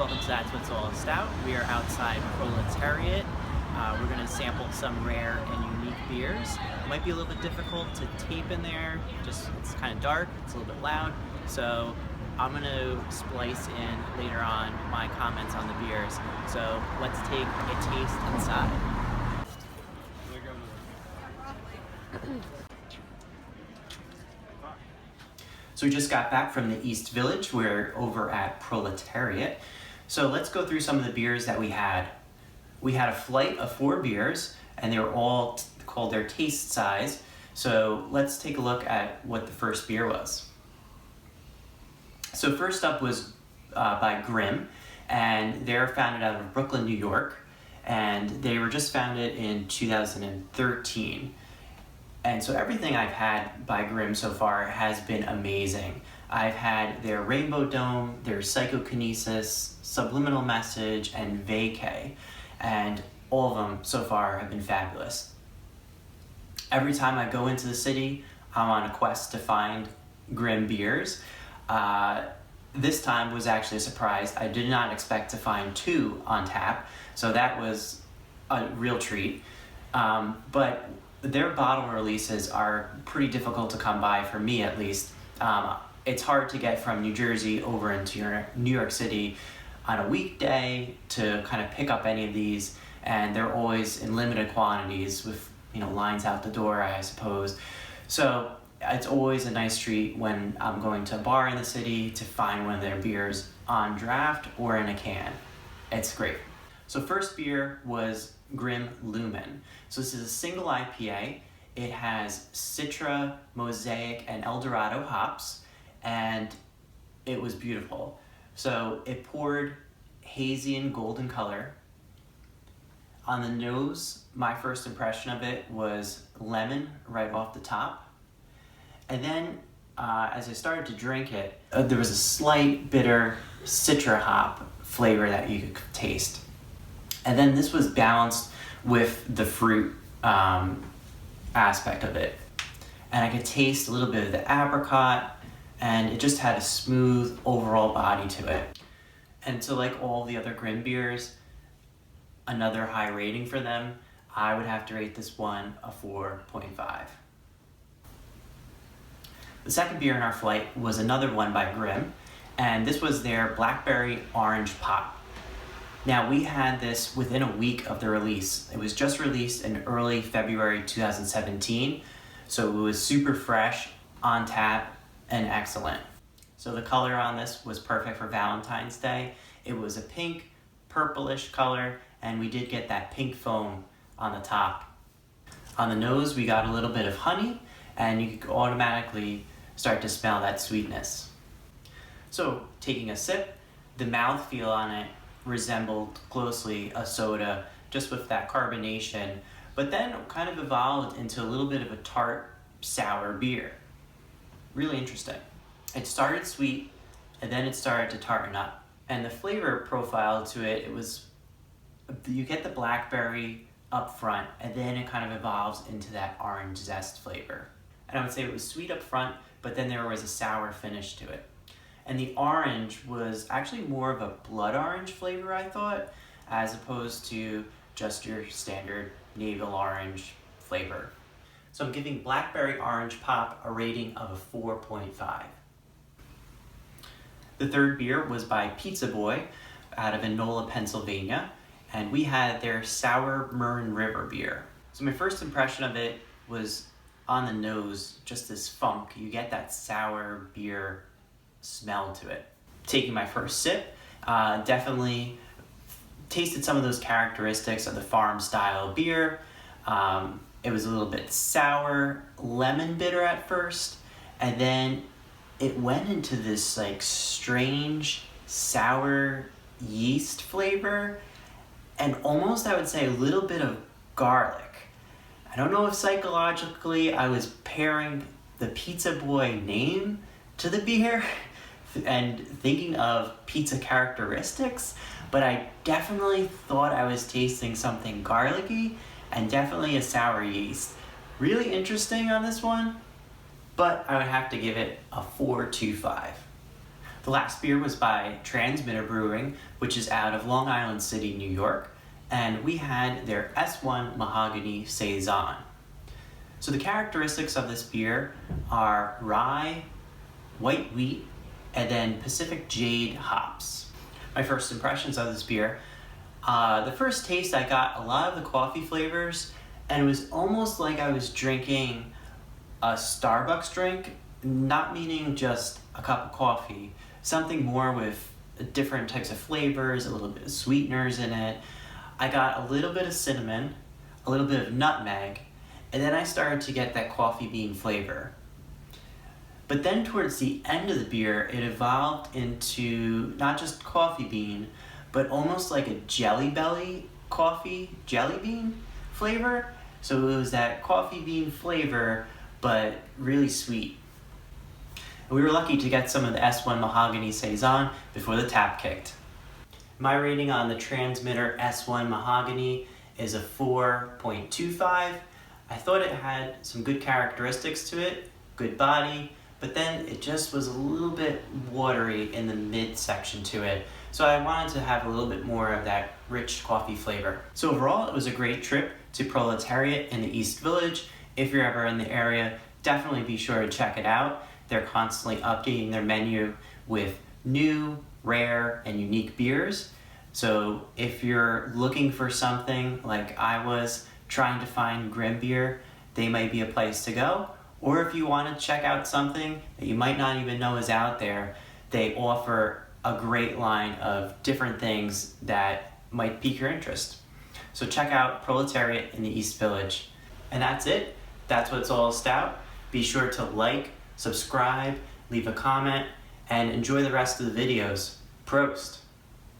welcome to That's What's All Stout. We are outside Proletariat. We're going to sample some rare and unique beers. It might be a little bit difficult to tape in there, just it's kind of dark, it's a little bit loud, so I'm going to splice in later on my comments on the beers. So let's take a taste inside. So we just got back from the East Village. We're over at Proletariat. So let's go through some of the beers that we had. We had a flight of 4 beers, and they were all called their taste size. So let's take a look at what the first beer was. So first up was by Grimm, and they're founded out of Brooklyn, New York, and they were just founded in 2013. And so everything I've had by Grimm so far has been amazing. I've had their Rainbow Dome, their Psychokinesis, Subliminal Message, and Vacay. And all of them so far have been fabulous. Every time I go into the city, I'm on a quest to find Grimm beers. This time was actually a surprise. I did not expect to find 2 on tap, so that was a real treat. But their bottle releases are pretty difficult to come by, for me at least. It's hard to get from New Jersey over into New York City on a weekday to kind of pick up any of these, and they're always in limited quantities with lines out the door, I suppose. So it's always a nice treat when I'm going to a bar in the city to find one of their beers on draft or in a can. It's great. So first beer was Grimm Lumen. So this is a single IPA. It has Citra, Mosaic, and Eldorado hops, and it was beautiful. So it poured hazy and golden color. On the nose, my first impression of it was lemon right off the top. And then as I started to drink it, there was a slight bitter Citra hop flavor that you could taste. And then this was balanced with the fruit aspect of it. And I could taste a little bit of the apricot, and it just had a smooth overall body to it. And so like all the other Grimm beers, another high rating for them, I would have to rate this one a 4.5. The second beer in our flight was another one by Grimm, and this was their Blackberry Orange Pop. Now, we had this within a week of the release. It was just released in early February 2017, so it was super fresh, on tap, and excellent. So the color on this was perfect for Valentine's Day. It was a pink, purplish color, and we did get that pink foam on the top. On the nose, we got a little bit of honey, and you could automatically start to smell that sweetness. So, taking a sip, the mouthfeel on it resembled closely a soda, just with that carbonation, but then kind of evolved into a little bit of a tart, sour beer. Really interesting. It started sweet, and then it started to tarten up. And the flavor profile to it, you get the blackberry up front, and then it kind of evolves into that orange zest flavor. And I would say it was sweet up front, but then there was a sour finish to it. And the orange was actually more of a blood orange flavor, I thought, as opposed to just your standard navel orange flavor. So I'm giving Blackberry Orange Pop a rating of a 4.5. The third beer was by Pizza Boy out of Enola, Pennsylvania, and we had their Sour Murren River beer. So my first impression of it was on the nose, just this funk. You get that sour beer smell to it. Taking my first sip, definitely tasted some of those characteristics of the farm style beer. It was a little bit sour, lemon bitter at first, and then it went into this like strange sour yeast flavor, and almost I would say a little bit of garlic. I don't know if psychologically I was pairing the Pizza Boy name to the beer and thinking of pizza characteristics, but I definitely thought I was tasting something garlicky and definitely a sour yeast. Really interesting on this one, but I would have to give it a 4.25. The last beer was by Transmitter Brewing, which is out of Long Island City, New York, and we had their S1 Mahogany Saison. So the characteristics of this beer are rye, white wheat, and then Pacific Jade hops. My first impressions of this beer, the first taste I got a lot of the coffee flavors, and it was almost like I was drinking a Starbucks drink, not meaning just a cup of coffee, something more with different types of flavors, a little bit of sweeteners in it. I got a little bit of cinnamon, a little bit of nutmeg, and then I started to get that coffee bean flavor. But then towards the end of the beer, it evolved into not just coffee bean, but almost like a Jelly Belly coffee jelly bean flavor. So it was that coffee bean flavor, but really sweet. And we were lucky to get some of the S1 Mahogany Saison before the tap kicked. My rating on the Transmitter S1 Mahogany is a 4.25. I thought it had some good characteristics to it, good body, but then it just was a little bit watery in the midsection to it. So I wanted to have a little bit more of that rich coffee flavor. So overall, it was a great trip to Proletariat in the East Village. If you're ever in the area, definitely be sure to check it out. They're constantly updating their menu with new, rare, and unique beers. So if you're looking for something like I was trying to find Grimm beer, they might be a place to go. Or if you want to check out something that you might not even know is out there, they offer a great line of different things that might pique your interest. So check out Proletariat in the East Village. And that's it. That's what it's all about. Be sure to like, subscribe, leave a comment, and enjoy the rest of the videos. Prost!